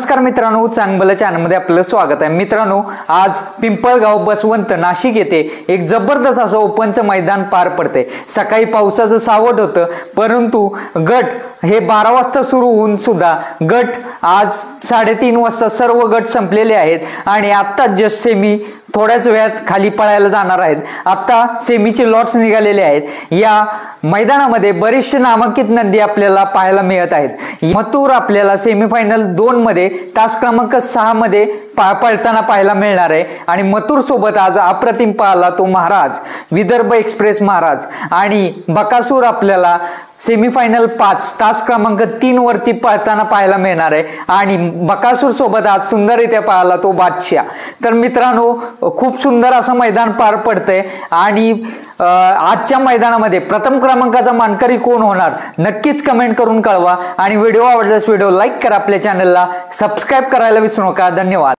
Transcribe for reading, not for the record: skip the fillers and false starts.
नमस्कार मित्रांनो, चांगलं चॅनलमध्ये आपलं स्वागत आहे। मित्रांनो, आज पिंपळगाव बसवंत नाशिक येथे एक जबरदस्त असं ओपनचं मैदान पार पडते। सकाळी पावसाचं सावट होतं, परंतु गट हे 12 वाजता सुरू होऊन सुद्धा गट आज 3:30 वाजता सर्व गट संपलेले आहेत आणि आता जस्ट सेमी थोड्याच वेळात खाली पळायला जाणार आहेत। आता सेमीचे लॉट्स निघालेले आहेत। या मैदानामध्ये बरेचसे नामांकित नंदी आपल्याला पाहायला मिळत आहेत। मथुर आपल्याला सेमीफायनल 2 मध्ये तास क्रमांक 6 मध्ये पळताना पाहायला मिळणार आहे आणि मथुर सोबत आज अप्रतिम पाहला तो महाराज, विदर्भ एक्सप्रेस महाराज, आणि बकासूर आपल्याला सेमीफायनल 5 तास क्रमांक 3 वरती पळताना पाहायला मिळणार आहे आणि बकासूर सोबत आज सुंदररित्या पाहला तो बादशाह। तर मित्रांनो, खूप सुंदर असं मैदान पार पडतंय आणि आजच्या मैदानामध्ये प्रथम क्रमांकाचा मानकरी कोण होणार नक्कीच कमेंट करून कळवा आणि व्हिडिओ आवडल्यास व्हिडिओ लाईक करा, आपल्या चॅनलला सबस्क्राईब करायला विसरू नका। धन्यवाद।